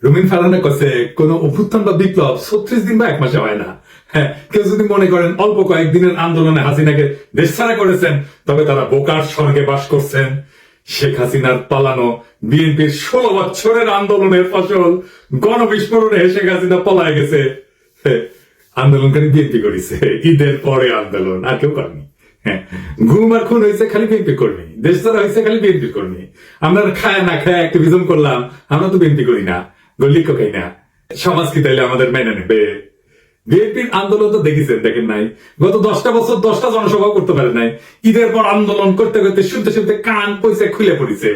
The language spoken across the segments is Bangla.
রুমিন ফারহানা কাছে কোন অভ্যুত্থান বা বিপ্লব 36 দিন বা 1 মাসে হয় না। হ্যাঁ, কেউ যদি মনে করেন অল্প কয়েকদিনের আন্দোলনে হাসিনাকে দেশ ছাড়া করেছেন, তবে তারা বোকার স্বর্গে বাস করছেন। শেখ হাসিনার পালানো বিএনপির 16 বছরের আন্দোলনের ফসল গণবিস্ফোরণে শেখ হাসিনা পলায় গেছে। আন্দোলনকারী বিএনপি করেছে, ঈদের পরে আন্দোলন, আর কেউ করেনি। হ্যাঁ, ঘুম আর খুন হয়েছে খালি বিএনপি কর্মী, দেশ ছাড়া হয়েছে খালি বিএনপি কর্মী। আমরা খায় না খায় অ্যাক্টিভিজম করলাম, আমরা তো বিএনপি করি না, গল্লিক খাই না। সমাজ কি তাইলে আমাদের মেনে নেবে? বিএনপির আন্দোলন তো দেখেছেন, দেখেন নাই? গত 10টা বছর 10টা জনসভা করতে পারে নাই। ঈদের পর আন্দোলন করতে করতে শুনতে শুনতে কান পয়সা খুলে পড়েছে।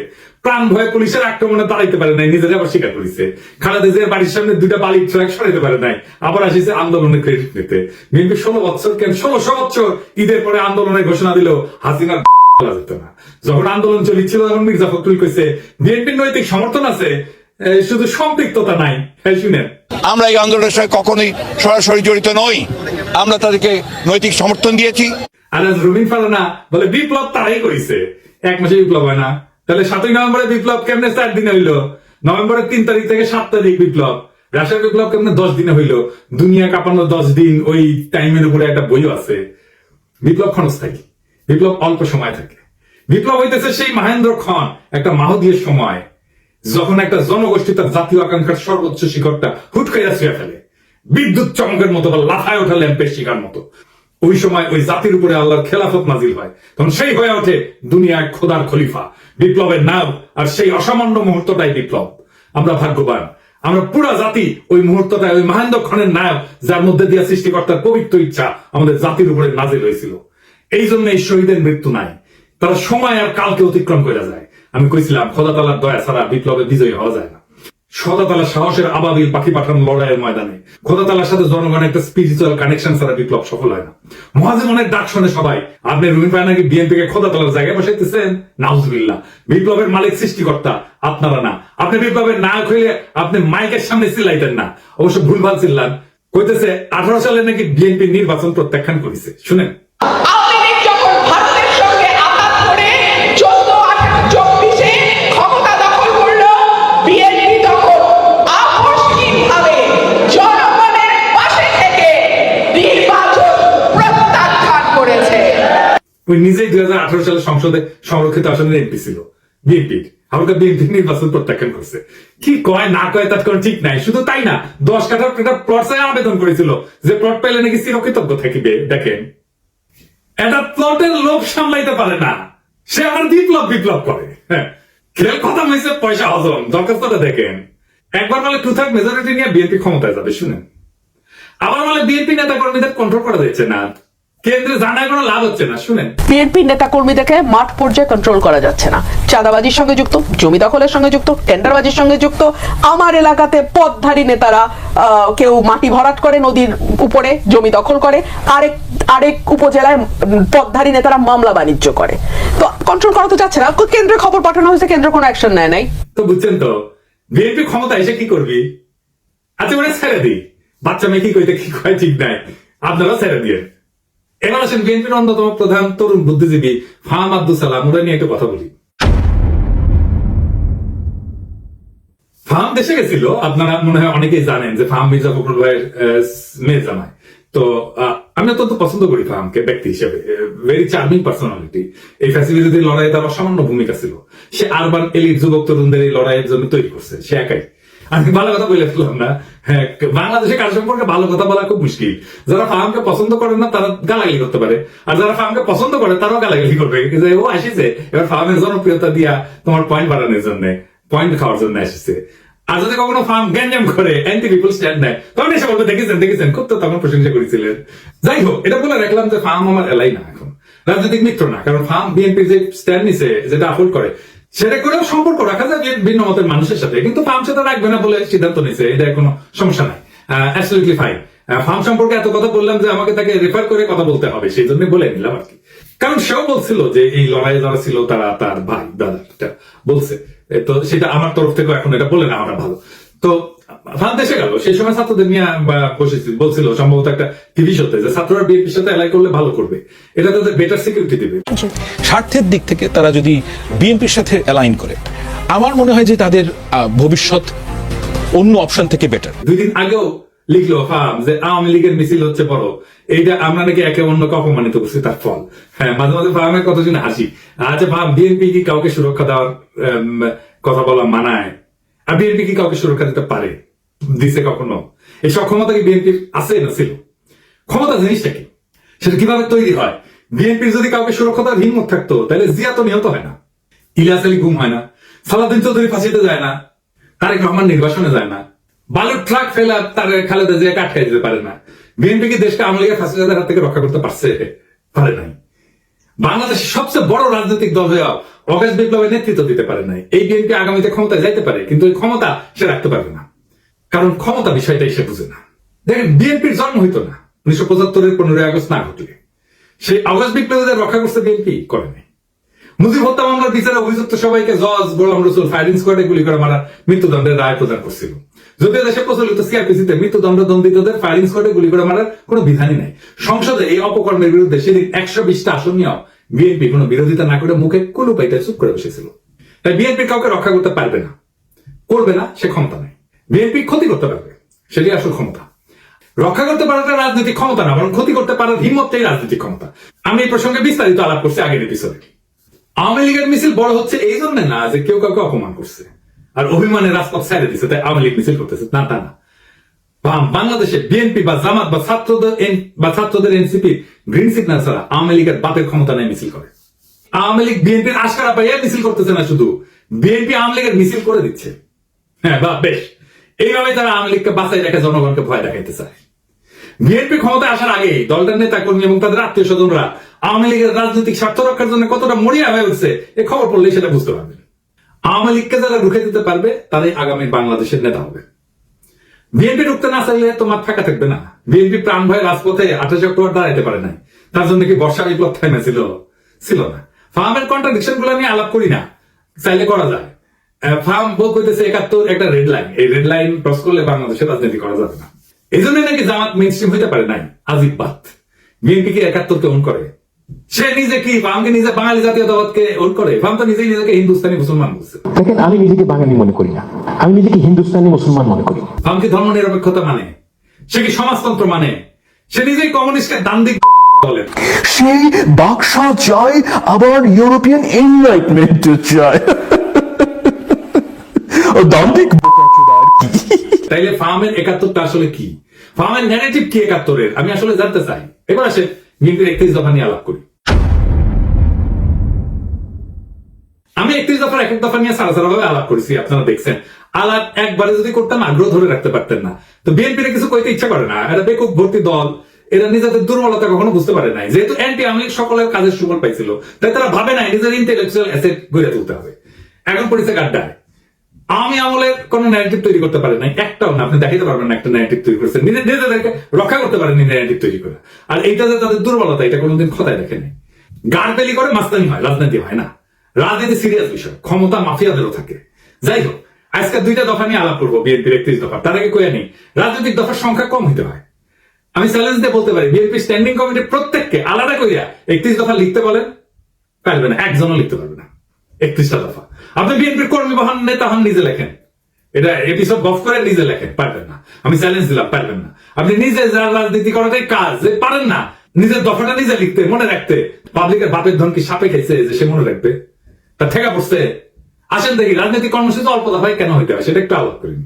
প্রাণ ভয়ে পুলিশের আক্রমণে দাঁড়াইতে পারে নাই, নিজেরা আবার স্বীকার করেছে। খালেদা জিয়ার বাড়ির সামনে 2টা বালির ট্রাক সরাইতে পারে নাই, আবার আসিছে আন্দোলনের ক্রেডিট নিতে। বিএনপি 16 বছর কেন 1600 বছর ঈদের পরে আন্দোলনের ঘোষণা দিল, হাসিনার বলা যেত না। যখন আন্দোলন চলছিল তখন মির্জা ফখরুল কইছে বিএনপির নৈতিক সমর্থন আছে, শুধু সম্পৃক্ততা নাই। হ্যাঁ, শুনেন, আমরা এই আন্দোলনের সঙ্গে কখনোই সরাসরি জড়িত নই, আমরা তাদেরকে নৈতিক সমর্থন দিয়েছি। আর রুমিন ফারহানা বলে বিপ্লব তারাই করেছে, 1 মাসে বিপ্লব হয় না। তাহলে 7ই নভেম্বরে বিপ্লব কেমনে 4 দিনে হইলো? নভেম্বরের 3 তারিখ থেকে 7 তারিখ বিপ্লব। রাশিয়ার বিপ্লব কেমনে 10 দিনে হইলো? দুনিয়া কাঁপানো 10 দিন, ওই টাইমের উপরে একটা বইও আছে। বিপ্লব ক্ষণস্থায়ী, বিপ্লব অল্প সময় থাকে। বিপ্লব হইতেছে সেই মহেন্দ্র ক্ষণ, একটা মাহদীয় সময়, যখন একটা জনগোষ্ঠী তার জাতীয় আকাঙ্ক্ষার সর্বোচ্চ শিখরটা হুট করে ছুঁয়ে ফেলে, বিদ্যুৎ চমকের মতো বা লাফায় ওঠা ল্যাম্পের শিকার মতো। ওই সময় ওই জাতির উপরে আল্লাহর খেলাফত নাজিল হয়, তখন সেই হয়ে ওঠে দুনিয়ায় খোদার খলিফা, বিপ্লবের নাম। আর সেই অসামান্য মুহূর্তটাই বিপ্লব। আমরা ভাগ্যবান, আমরা পুরা জাতি ওই মুহূর্তটাই, ওই মহেন্দ্র ক্ষণের নায়ক, যার মধ্যে দিয়ে সৃষ্টিকর্তার পবিত্র ইচ্ছা আমাদের জাতির উপরে নাজিল হয়েছিল। এই জন্য এই শহীদের মৃত্যু নাই, তারা সময় আর কালকে অতিক্রম করে যায়। আমি কইছিলাম খোদা তাআলার দয়া ছাড়া বিপ্লবে বিজয়ী হওয়া যায় না। খোদা তাআলা সাহসের আবাবিল পাখি পাঠানো লড়াইয়ের ময়দানে খোদা তাআলার সাথে জনগণের একটা স্পিরিচুয়াল কানেকশন ছাড়া বিপ্লব সফল হয় না। মুয়াজ্জিনের ডাক শুনে সবাই, আপনি রুমিন ফারহানাকে বিএনপি কে খোদা তাআলার জায়গায় বসাইতেছেন? নাউজুবিল্লাহ। বিপ্লবের মালিক সৃষ্টিকর্তা, আপনারা না। আপনি বিপ্লবের নায়ক হইলে আপনি মাইকের সামনে চিল্লাইতেন না। অবশ্য ভুলভাল চিল্লান। কইতেছে 18 সালে নাকি বিএনপি নির্বাচন প্রত্যাখ্যান করেছে। শুনেন, ওই নিজেই 2018 সালে সংসদে সংরক্ষিত আসনের এমপি ছিল বিএনপি, আমাকে বিএনপি নির্বাচন প্রত্যাখ্যান করছে। কি কয় না কয় তার কোনো ঠিক নাই। শুধু তাই না, 10 কাঠার একটা প্লট চাই আবেদন করেছিল, যে প্লট পেলে নাকি চিরকৃতজ্ঞ থাকিবে। দেখেন, এটা প্লটের লোভ সামলাইতে পারে না, সে আবার বিপ্লব করে। হ্যাঁ, খেল কথা হয়েছে পয়সা হজম। দরখাস্তটা দেখেন, একবার বলে 2/3 মেজরিটি নিয়ে বিএনপি ক্ষমতায় যাবে, শুনেন। আবার বলে বিএনপি নেতা কর্মীদের কন্ট্রোল করা যাচ্ছে না, কেন্দ্রে জানায় কোনো লাভ হচ্ছে না। শুনেন, বিএনপি নেতা কর্মীদেরকে মাঠ পর্যায়ে কন্ট্রোল করা যাচ্ছে না, চাঁদাবাজির সঙ্গে যুক্ত, জমি দখলের সঙ্গে যুক্ত, টেন্ডারবাজির সঙ্গে যুক্ত। আমার এলাকাতে পথধারী নেতারা কেউ মাটি ভরাট করে নদীর উপরে, জমি দখল করে, আরেক উপজেলায় পথধারী নেতারা মামলা বাণিজ্য করে। তো কন্ট্রোল করা তো যাচ্ছে না। কেন্দ্রে খবর পাঠানো হয়েছে, কেন্দ্র কোনো অ্যাকশন নেয় নাই। তো বুঝছেন তো, বিএনপি ক্ষমতা এসে কি করবি? আচ্ছা, ওরা ছেড়ে দিই, বাচ্চা মেয়ে কি কইতে কি কয় ঠিক নাই, আপনারা ছেড়ে দিয়ে। এবার আসেন বিএনপির অন্যতম প্রধান তরুণ বুদ্ধিজীবী ফাহাম আব্দুল সালাম, ওরা নিয়ে একটু কথা বলি। ফাহাম দেশে গেছিল, আপনারা মনে হয় অনেকেই জানেন যে ফাহাম মির্জা ফখরুল ভাইয়ের মেয়ে জামাই। তো আমি অত্যন্ত পছন্দ করি ফাহামকে ব্যক্তি হিসেবে, ভেরি চার্মিং পার্সোনালিটি। এই ফ্যাসিলিটির লড়াইয়ে তার অসামান্য ভূমিকা ছিল। সে আরবান এলিট যুবক তরুণদের এই লড়াইয়ের জন্য তৈরি করছে, সে একাই। আমি ভালো কথা বলে ফেললাম না। হ্যাঁ, বাংলাদেশে কার সম্পর্কে ভালো কথা বলা খুব মুশকিল। যারা ফাহামকে পছন্দ করে না তারা গালাগালি করতে পারে, আর যারা ফাহামকে পছন্দ করে তারাও গালাগালি করবে, যে ও আসিছে এবার ফাহামের জনপ্রিয়তা দিয়া তোমার পয়েন্ট বাড়ানোর জন্য, পয়েন্ট খাওয়ার জন্য আসিছে। আর যদি কখনো ফাহাম গ্যাঞ্জাম করে, অ্যান্টি পিপল স্ট্যান্ড নেয়, তখন এসে বলবে দেখেছেন খুব তো তখন প্রশংসা করেছিলেন। যাই হোক, এটা বলে রাখলাম যে ফাহাম আমার এলাই না, এখন রাজনৈতিক মিত্র না। কারণ ফাহাম বিএনপির যে স্ট্যান্ড নিছে, যেটা আপহোল্ড করে, সেটা করেও সম্পর্ক রাখা যায় ভিন্ন মতের মানুষের সাথে, কিন্তু ফার্ম সাথে রাখবে না বলে সিদ্ধান্ত নিয়েছে, এটা কোনো সমস্যা নাই, অ্যাবসলিউটলি ফাইন। ফার্ম সম্পর্কে এত কথা বললাম যে আমাকে তাকে রেফার করে কথা বলতে হবে, সেই জন্য বলে নিলাম আর কি। কারণ সেও বলছিল যে এই লড়াইয়ে যারা ছিল তারা তার ভাই দাদা বলছে, তো সেটা আমার তরফ থেকে এখন এটা বলে না আমরা ভালো। তো ফার্ম দেশে গেল, সেই সময় ছাত্রদের নিয়ে বলছিল সম্ভবত একটা টিভি শোতে, যে ছাত্ররা বিএনপির সাথে এলাই করলে ভালো করবে, এটা তাদের বেটার সিকিউরিটি দেবে। স্বার্থের দিক থেকে তারা যদি বিএনপির সাথে অ্যালাইন করে, আমার মনে হয় যে তাদের ভবিষ্যৎ অন্য অপশন থেকে বেটার। 2 দিন আগেও লিখলো ফার্ম যে আওয়ামী লীগের মিছিল হচ্ছে বড়, এইটা আমরা নাকি একে অন্যকে অপমানিত করছি, তার ফল। হ্যাঁ, মাঝে মাঝে ফার্মের কথা শুনে হাসি। আচ্ছা ফার্ম, বিএনপি কি কাউকে সুরক্ষা দেওয়ার কথা বলা মানায়? আর বিএনপি কি কাউকে সুরক্ষা দিতে পারে? দিছে কখনো? এই সক্ষমতা কি বিএনপির আছে না ছিল? ক্ষমতা জিনিসটা কি, সেটা কিভাবে তৈরি হয়? বিএনপির যদি কাউকে সুরক্ষা দেওয়ার হিম্মত থাকতো তাহলে জিয়া তো নিহত হয় না, ইলিয়াস আলী গুম হয় না, সালাউদ্দিন চৌধুরী ফাঁসিতে যায় না, তারেক রহমান নির্বাসনে যায় না, বালুর ট্রাক ফেলা তার খালেদা জিয়াকে আটকাই দিতে পারে না। বিএনপি কি দেশকে আওয়ামী লীগের ফাঁসিবাদের হাত থেকে রক্ষা করতে পারছে? পারে নাই। বাংলাদেশের সবচেয়ে বড় রাজনৈতিক দল হয়ে অগাস্ট বিপ্লবের নেতৃত্ব দিতে পারে নাই। এই বিএনপি আগামীতে ক্ষমতায় যাইতে পারে, কিন্তু এই ক্ষমতা সে রাখতে পারবে না, কারণ ক্ষমতা বিষয়টাই সে বুঝে না। দেখেন, বিএনপির জন্ম হইতো না 1975-এর 15 আগস্ট না ঘটলে। সেই অগাস্ট বিপ্লবীদের রক্ষা করছে বিএনপি? করে নাই। মুজিব হত্যা মামলার বিচারে অভিযুক্ত সবাইকে জজ গোলাম রসুল ফায়ারিং স্কোয়াডে গুলি করে মারা মৃত্যুদণ্ডের রায় প্রদান করছিল। যদিও দেশে প্রচলিত সিআরপিসিতে মৃত্যুদণ্ড দণ্ডিতদের ফায়ারিং স্কোয়াডে গুলি করে মারার কোনো বিধানই নাই। সংসদে এই অপকর্মের বিরুদ্ধে সেদিন 120টা আসন নিয়েও বিএনপি কোনো বিরোধিতা না করে মুখে কুলু পাইতে চুপ করে বসেছিল। তাই বিএনপি কাউকে রক্ষা করতে পারবে না, করবে না, সে ক্ষমতা নেই। বিএনপি ক্ষতি করতে পারবে, সেটি আসল ক্ষমতা। রক্ষা করতে পারাটা রাজনৈতিক ক্ষমতা না, বরং ক্ষতি করতে পারার হিম্মতটাই রাজনৈতিক ক্ষমতা। আমি এই প্রসঙ্গে বিস্তারিত আলাপ করছি আগের এপিসোডে। আওয়ামী লীগের মিছিল বড় হচ্ছে এই জন্য না যে কেউ কাউকে অপমান করছে আর অভিমানের রাজপথ ছেড়ে দিচ্ছে তাই আওয়ামী লীগ মিছিল করতেছে, না, তা না। বাংলাদেশে বিএনপি বা জামাত বা ছাত্রদের এনসিপি গ্রিন সিগন্যাল ছাড়া আওয়ামী লীগের বাপের ক্ষমতা নেই মিছিল করে। আওয়ামী লীগ বিএনপির আশকারা পাইয়া মিছিল করতেছে না, শুধু বিএনপি আওয়ামী লীগের মিছিল করে দিচ্ছে। হ্যাঁ, বা বেশ, এইভাবে তারা আওয়ামী লীগকে বাঁচাই রেখে জনগণকে ভয় দেখাইতে চায়। বিএনপি ক্ষমতায় আসার আগে দলটার নেতা কর্মী এবং তাদের আত্মীয় স্বজনরা আওয়ামী লীগের রাজনৈতিক স্বার্থ রক্ষার জন্য কতটা মরিয়া হয়ে উঠছে এই খবর পড়লেই সেটা বুঝতে পারবেন। আওয়ামী লীগকে যারা রুখে দিতে পারবে তারাই আগামী বাংলাদেশের নেতা হবে। বিএনপি ঢুকতে না চাইলে তো মাঠ ফাঁকা থাকবে না। বিএনপি প্রাণ ভয়ে রাজপথে 28 অক্টোবর দাঁড়াইতে পারে নাই, তার জন্য কি বর্ষা বিপ্লব থেমেছিল? ছিল না। ফার্মের কন্ট্রাডিকশন গুলো নিয়ে আলাপ করি না, চাইলে করা যায়। ফার্ম বল কইতেছে 71 একটা রেড লাইন, এই রেড লাইন ক্রস করলে বাংলাদেশের রাজনীতি করা যাবে না। এই জন্য নাকি জামাত মেইনস্ট্রিম হইতে পারে নাই। আজিব বাত। বিএনপি কি 71-কে ওন করে? সে নিজে কি ফার্মকে নিজে বাঙালি জাতীয়তাবাদকে ওন করে? ফার্ম তো নিজেই নিজেকে হিন্দুস্তানি মুসলমান বলছে। দেখেন, আমি নিজেকে বাঙালি মনে করি না, আমি নিজেকে হিন্দুস্তানি মুসলমান মনে করি। ফার্ম কি ধর্ম নিরপেক্ষতা মানে? সে কি সমাজতন্ত্র মানে? সে নিজেই কমিউনিস্টকে দান দিক বলেন। সেই বাক্সা চায়, আবার ইউরোপিয়ান এনলাইটমেন্ট চায়। দান্দিক বোকাচোদা আর কি। তাইলে ফার্মের 71টা আসলে কি? ফার্মের ন্যারেটিভ কি 71-এর? আমি আসলে জানতে চাই। এবার আসে বিএনপির 31 দফা নিয়ে আলাপ করি। আমি 31 দফার এক এক দফা নিয়ে সারা ভাবে আলাপ করেছি, আপনারা দেখছেন। আলাপ একবারে যদি করতাম আগ্রহ ধরে রাখতে পারতেন না। তো বিএনপির কিছু কইতে ইচ্ছা করে না, এটা বেকুব ভর্তি দল, এরা নিজেদের দুর্বলতা কখনো বুঝতে পারে নাই। যেহেতু অ্যান্টি আওয়ামী লীগ সকলের কাজের সুফল পাইছিল, তাই তারা ভাবে নাই নিজের ইন্টেলেকচুয়াল অ্যাসেট গড়ে তুলতে হবে। এখন পড়েছে গাড্ডায়। আমি আমলের কোন ন্যারেটিভ তৈরি করতে পারে নাই, একটাও না। আপনি দেখাতে পারবেন না একটা ন্যারেটিভ তৈরি করেছেন, নিজেদেরকে রক্ষা করতে পারেনি ন্যারেটিভ তৈরি করে। আর এইটা যে তাদের দুর্বলতা, এটা কোনোদিন খোদায় দেখেনি। গাড়বেলি করে মাস্তানি হয়, রাজনীতি হয় না। রাজনীতি সিরিয়াস বিষয়, ক্ষমতা মাফিয়াদেরও থাকে। যাই হোক, আজকে 2টা দফা নিয়ে আলাপ করবো বিএনপির 31 দফা। তার আগে কইয়া নেই, রাজনৈতিক দফার সংখ্যা কম হইতে হয়। আমি চ্যালেঞ্জ দিয়ে বলতে পারি, বিএনপি স্ট্যান্ডিং কমিটির প্রত্যেককে আলাদা কইয়া 31 দফা লিখতে বলেন, পারবে না, একজনও লিখতে পারবে না 31টা দফা। আপনি বিএনপির কর্মী হন, নেতা হন, নিজে লেখেন। এটা এপিসোড গফ করে নিজে লেখেন, পারবেন না। আমি চ্যালেঞ্জ দিলাম, পারবেন না। আপনি নিজে যারা রাজনীতি করাটাই কাজ, যে পারেন না নিজের দফাটা নিজে লিখতে, মনে রাখতে। পাবলিকের বাপের ধন কি সাপে খাইছে যে সে মনে রাখবে? তার ঠেকা পড়ছে। আসেন দেখি রাজনৈতিক কর্মসূচি অল্প দফায় কেন হইতে হয়, সেটা একটু আলাপ করিনি।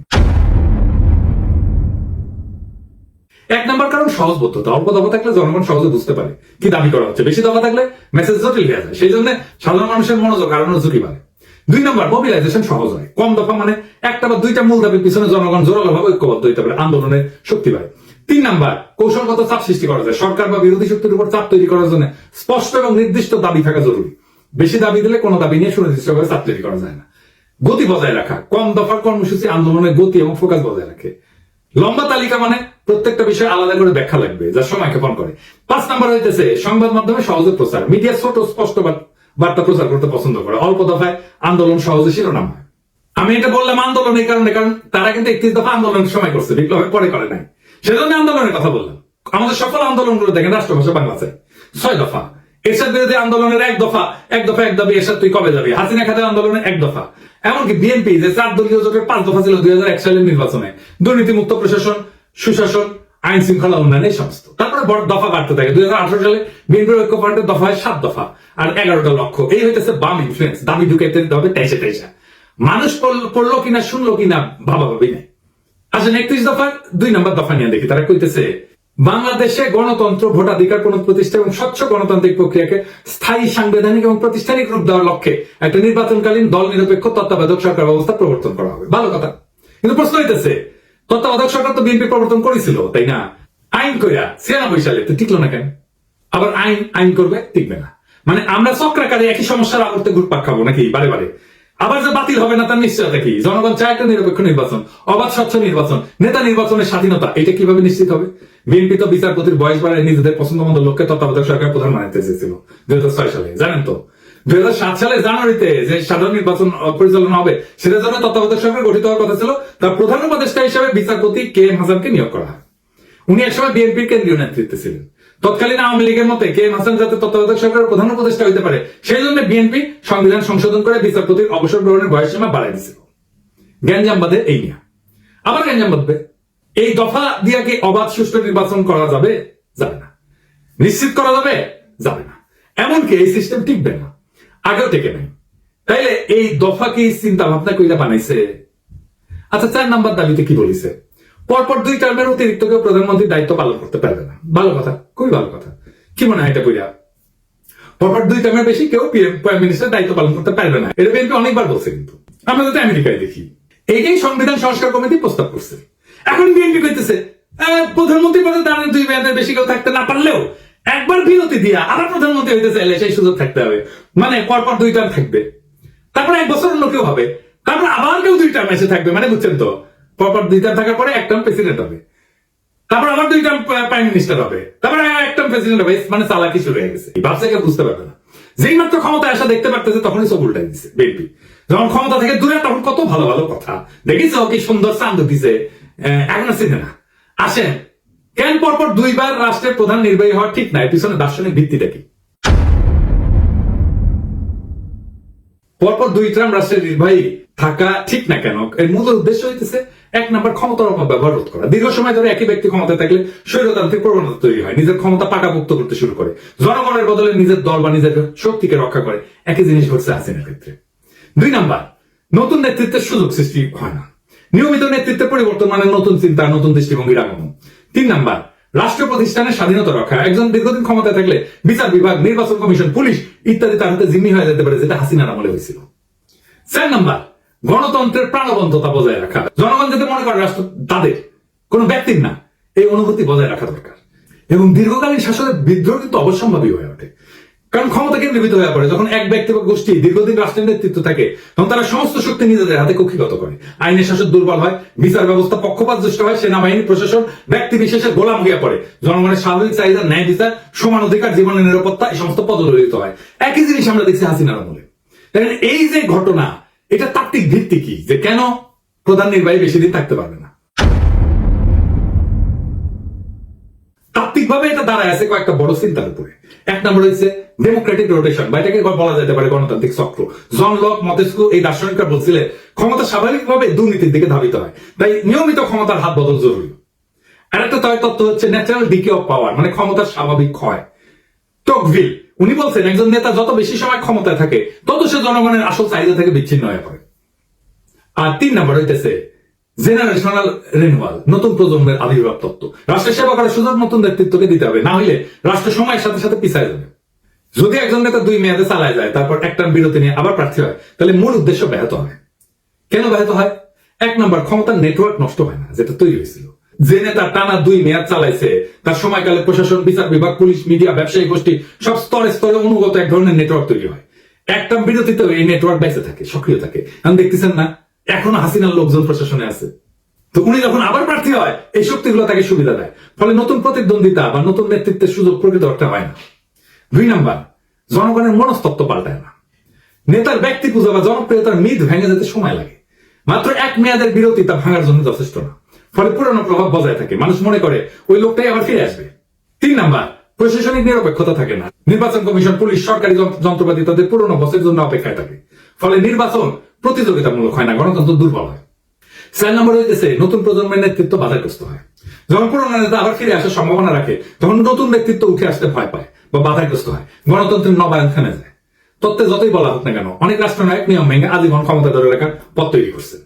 1 নম্বর কারণ সহজবোধ্যতা। অল্প দফা থাকলে জনগণ সহজে বুঝতে পারে কি দাবি করা হচ্ছে। বেশি দফা থাকলে মেসেজ জটিল হয়ে যায়, সেই জন্য সাধারণ মানুষের মনোযোগ হারানোর ঝুঁকি বাড়ে। 2 নম্বর, মোবিলাইজেশন সহজ হয়। কম দফা মানে একটা বা 2টা মূল দাবির পিছনে জনগণ জোরালো ভাবে ঐক্যবদ্ধ হইতে পারে, আন্দোলনের শক্তি বাড়ে। 3 নম্বর, কৌশলগত চাপ সৃষ্টি করা যায়। সরকার বা বিরোধী শক্তির উপর চাপ তৈরি করার জন্য স্পষ্ট এবং নির্দিষ্ট দাবি থাকা জরুরি। বেশি দাবি দিলে কোনো দাবি নিয়ে সুনির্দিষ্টভাবে চাপ তৈরি করা যায় না। গতি বজায় রাখা। কম দফার কর্মসূচি আন্দোলনের গতি এবং ফোকাস বজায় রাখে। লম্বা তালিকা মানে প্রত্যেকটা বিষয় আলাদা করে ব্যাখ্যা লাগবে, যা সময় ক্ষেপণ করে। 5 নম্বর হইতেছে সংবাদ মাধ্যমে সহজে প্রচার। মিডিয়া ছোট স্পষ্ট বার্তা প্রচার করতে পছন্দ করে। অল্প দফায় আন্দোলন সহজে শিরোনাম হয়। আমি এটা বললাম আন্দোলন এই কারণে, কারণ তারা কিন্তু 31 দফা আন্দোলনের সময় করছে, বিপ্লবের পরে করে নাই। সেজন্য আন্দোলনের কথা বললাম। আমাদের সফল আন্দোলনগুলো দেখেন, রাষ্ট্রভাষা বাংলা চাই। 6 দফা, এরশাদ বিরোধী আন্দোলনের এক দফা এক দাবি এরশাদ তুই কবে যাবি, হাসিনা খাতের আন্দোলনের এক দফা, এমনকি বিএনপি যে 4 দলীয় জোটের 5 দফা ছিল 2001 সালের নির্বাচনে, দুর্নীতিমুক্ত প্রশাসন, সুশাসন, আইন শৃঙ্খলা উন্নয়ন, এই সমস্ত। তারপরে বড় দফা বাড়তে থাকে। 2018 সালে বিএনপির ঐক্যফ্রন্টের দফা হয় 7 দফা আর 11টা লক্ষ্য। এই হইতেছে বাম ইনফ্লুয়েন্স, দাবি ঢুকাইতে দিতে হবে টাইসা। মানুষ পড়লো কিনা শুনলো কিনা ভাবাভাবি নাই। আসেন 31 দফার 2 নম্বর দফা নিয়ে দেখি। তারা কইতেছে বাংলাদেশে গণতন্ত্র, ভোটাধিকার পুনঃপ্রতিষ্ঠা এবং স্বচ্ছ গণতান্ত্রিক প্রক্রিয়াকে স্থায়ী, সাংবিধানিক এবং প্রাতিষ্ঠানিক রূপ দেওয়ার লক্ষ্যে একটা নির্বাচনকালীন দল নিরপেক্ষ তত্ত্বাবধায়ক সরকার ব্যবস্থা প্রবর্তন করা হবে। ভালো কথা, কিন্তু প্রশ্ন হইতেছে তত্ত্বাবধায়ক সরকার তো বিএনপি প্রবর্তন করেছিল, তাই না? আইন কইরা 96 সালে তো টিকলো না কেন? আবার আইন করবে, টিকবে না। মানে আমরা চক্রাকারে একই সমস্যার আবর্তে ঘুরপাক খাবো নাকি বারে বারে? আবার যে বাতিল হবে না তার নিশ্চয়তা কি? জনগণ চায় একটা নিরপেক্ষ নির্বাচন, অবাধ স্বচ্ছ নির্বাচন, নেতা নির্বাচনের স্বাধীনতা। এটা কিভাবে নিশ্চিত হবে? বিএনপি তো বিচারপতির বয়স বাড়ায় নিজেদের পছন্দ মতো লোককে তত্ত্বাবধায়ক সরকার প্রধান বানাইতে চেয়েছিল 2006 সালে, জানেন তো? 2007 সালে জানুয়ারিতে যে সাধারণ নির্বাচন পরিচালনা হবে সেটার জন্য তত্ত্বাবধায়ক সরকার গঠিত হওয়ার কথা ছিল। তার প্রধান উপদেষ্টা হিসেবে বিচারপতি KM হাসানকে নিয়োগ করা হয়। উনি একসময় বিএনপির কেন্দ্রীয় নেতৃত্বে ছিলেন। তৎকালীন আওয়ামী লীগের মতে KM হাসান যাতে তত্ত্বাবধায়ক সরকারের প্রধান উপদেষ্টা হইতে পারে সেই জন্য বিএনপি সংবিধান সংশোধন করে বিচারপতির অবসর গ্রহণের বয়সসীমা বাড়াই দিয়েছিল। গ্যাঞ্জাম বাঁধে এই নিয়ে, আবার গ্যাঞ্জাম বাঁধবে। এই দফা দিয়া কি অবাধ সুষ্ঠু নির্বাচন করা যাবে? যাবে না। নিশ্চিত করা যাবে? যাবে না। এমনকি এই সিস্টেম টিকবে না, আগেও টেকে নাই। তাইলে এই দফা কি চিন্তা ভাবনা কইরা বানাইছে? আচ্ছা, 4 নাম্বার দাবিতে কি বলিছে? পরপর 2 টার্মের অতিরিক্ত কেউ প্রধানমন্ত্রীর দায়িত্ব পালন করতে পারবে না। ভালো কথা, খুবই ভালো কথা। কি মনে হয় এটা কইরা? পরপর 2 টার্মের বেশি কেউ প্রাইম মিনিস্টার দায়িত্ব পালন করতে পারবে না। এটা বিএনপি অনেকবার বলছে, কিন্তু আমরা যাতে আমেরিকায় দেখি এইটাই সংবিধান সংস্কার কমিটি প্রস্তাব করছে। এখন বিএনপি কইতেছে প্রধানমন্ত্রী পদে দাঁড়ানোর 2 মেয়াদের বেশি কেউ থাকতে না পারলেও একবার বিরতি দিয়া আবার প্রধানমন্ত্রী হইতে চাইলে সেই সুযোগ থাকতে হবে। মানে পরপর 2 টার্ম থাকবে, তারপরে 1 বছর অন্য কেউ হবে, তারপর আবার কেউ 2 টার্ম এসে থাকবে। মানে বুঝছেন তো, পরপর 2 টার্ম থাকার পরে 1 টার্ম প্রেসিডেন্ট হবে, তারপর আবার 2 টার্ম প্রাইম মিনিস্টার হবে, তারপর 1 টার্ম প্রেসিডেন্ট হবে। মানে চালাকি শুরু হয়ে গেছে। ভাবছে কেউ বুঝতে পারবে না। যেই মাত্র ক্ষমতায় আসা দেখতে পারতেছে তখনই সব উল্টাই দিচ্ছে বিএনপি। যখন ক্ষমতা থেকে দূরে তখন কত ভালো ভালো কথা দেখিস, কি সুন্দর চান্দ দিছে, এখন চিনে না। আসেন, কেন পরপর 2 বার রাষ্ট্রের প্রধান নির্বাহী হওয়া ঠিক নাই? পিছনে দার্শনিক ভিত্তিটা কি? পরপর 2 টার্ম রাষ্ট্রের নির্বাহী থাকা ঠিক না কেন? এর মূল উদ্দেশ্য হইতেছে 1 নাম্বার ক্ষমতার অপব্যবহার রোধ করা। দীর্ঘ সময় ধরে একই ব্যক্তি ক্ষমতায় থাকলে স্বৈরতান্ত্রিক প্রবণতা তৈরি হয়, নিজের ক্ষমতা পাকাপোক্ত করতে শুরু করে, জনগণের বদলে নিজের দল বা নিজের শক্তিকে রক্ষা করে। একই জিনিস ঘটছে হাসিনার ক্ষেত্রে। 2 নাম্বার, নতুন নেতৃত্বের সুযোগ সৃষ্টি হয় না। নিয়মিত নেতৃত্বের পরিবর্তন মানে নতুন চিন্তা, নতুন দৃষ্টিভঙ্গির আগমন। 3 নাম্বার, রাষ্ট্র প্রতিষ্ঠানের স্বাধীনতা রক্ষা। একজন দীর্ঘদিন ক্ষমতায় থাকলে বিচার বিভাগ, নির্বাচন কমিশন, পুলিশ ইত্যাদি তার হাতে জিম্মি হয়ে যেতে পারে, যেটা হাসিনার আমলে হয়েছিল। 4 নাম্বার, গণতন্ত্রের প্রাণবন্ততা বজায় রাখা। জনগণ যাতে মনে করে রাষ্ট্র তাদের, কোন ব্যক্তির না, এই অনুভূতি বজায় রাখা দরকার। এবং দীর্ঘকালীন শাসনের বিদ্রোহ কিন্তু অবশ্যম্ভাবী হয়ে ওঠে, কারণ ক্ষমতা কেন্দ্রীভূত হয়ে পড়ে। যখন এক ব্যক্তি বা গোষ্ঠী দীর্ঘদিন রাষ্ট্রের নেতৃত্ব থাকে তখন তারা সমস্ত শক্তি নিজেদের হাতে কক্ষিগত করে। আইনের শাসন দুর্বল হয়, বিচার ব্যবস্থা পক্ষপাতদুষ্ট হয়, সেনাবাহিনী প্রশাসন ব্যক্তি বিশেষের গোলাম হয়ে পড়ে, জনগণের স্বাভাবিক চাহিদা, ন্যায় বিচার, সমান অধিকার, জীবনের নিরাপত্তা এই সমস্ত পদদলিত হয়। একই জিনিস আমরা দেখছি হাসিনার আমলে। দেখেন, এই যে ঘটনা, এটা তাত্ত্বিক ভিত্তি কি যে কেন প্রধান নির্বাহী বেশি দিন থাকতে পারবে না? তাত্ত্বিকভাবে এটা দাঁড়ায় আছে কয়েকটা বড় চিন্তার উপরে। 1 নম্বর হচ্ছে ডেমোক্রেটিক রোটেশন, বা এটাকে বলা যেতে পারে গণতান্ত্রিক চক্র। জন লক, মন্তেস্কু এই দার্শনিকরা বলছিলেন ক্ষমতা স্বাভাবিকভাবে দুর্নীতির দিকে ধাবিত হয়, তাই নিয়মিত ক্ষমতার হাত বদল জরুরি। আর একটা তত্ত্ব হচ্ছে ন্যাচারাল ডিকে অফ পাওয়ার, মানে ক্ষমতার স্বাভাবিক ক্ষয়। টকভিল উনি বলছেন একজন নেতা যত বেশি সময় ক্ষমতায় থাকে তত সে জনগণের আসল চাহিদা থেকে বিচ্ছিন্ন হয়ে পড়ে। আর 3 নম্বর হইতেছে জেনারেশনাল রিনিউয়াল, নতুন প্রজন্মের আবির্ভাব তত্ত্ব। রাষ্ট্রের সেবা করার সুযোগ নতুন নেতৃত্বকে দিতে হবে, না হলে রাষ্ট্র সময়ের সাথে সাথে পিছায় যাবে। যদি একজন নেতা 2 মেয়াদে চালায় যায়, তারপর 1 টার্ম বিরতি নিয়ে আবার প্রার্থী হয়, তাহলে মূল উদ্দেশ্য ব্যাহত হয়। কেন ব্যাহত হয়? 1 নম্বর, ক্ষমতার নেটওয়ার্ক নষ্ট হয় না, যেটা তৈরি হয়েছিল। যে নেতা টানা 2 মেয়াদ চালাইছে তার সময়কালে প্রশাসন, বিচার বিভাগ, পুলিশ, মিডিয়া, ব্যবসায়ী গোষ্ঠী সব স্তরে স্তরে অনুগত এক ধরনের নেটওয়ার্ক তৈরি হয়। 1 টার্ম বিরতিতে এই নেটওয়ার্ক বেঁচে থাকে, সক্রিয় থাকে। এখন দেখতেছেন না, এখনো হাসিনার লোকজন প্রশাসনে আছে। তো উনি যখন আবার প্রার্থী হয় এই শক্তিগুলো তাকে সুবিধা দেয়, ফলে নতুন প্রতিদ্বন্দ্বিতা বা নতুন নেতৃত্বের সুযোগ প্রকৃত অর্থে হয় না। 2 নম্বর, জনগণের মনস্তত্ত্ব পাল্টায় না। নেতার ব্যক্তি পূজা বা জনপ্রিয়তার মিথ ভেঙে যেতে সময় লাগে। মাত্র 1 মেয়াদের বিরতি তা ভাঙার জন্য যথেষ্ট না, ফলে পুরনো প্রভাব বজায় থাকে। মানুষ মনে করে ওই লোকটাই আবার ফিরে আসবে। 3 নম্বর, প্রশাসনিক নিরপেক্ষতা থাকে না, নির্বাচন কমিশন, পুলিশ, সরকারি যন্ত্রপাতি তাদের পুরোনো বছরের জন্য অপেক্ষায় থাকে, ফলে নির্বাচন প্রতিযোগিতামূলক হয় না, গণতন্ত্র দুর্বল হয়। 4 নম্বর হইতেছে নতুন প্রজন্মের নেতৃত্ব বাধাগ্রস্ত হয়। যখন পুরোনো নেতা আবার ফিরে আসার সম্ভাবনা রাখে, তখন নতুন ব্যক্তিত্ব উঠে আসতে ভয় পায় বা বাধাগ্রস্ত হয়, গণতন্ত্রের নবায়ন থেমে যায়। তত্ত্বে যতই বলা হোক না কেন, অনেক রাষ্ট্রনায়ক নিয়ম ভেঙে আজীবন ক্ষমতা ধরে রাখার পথ তৈরি করছে।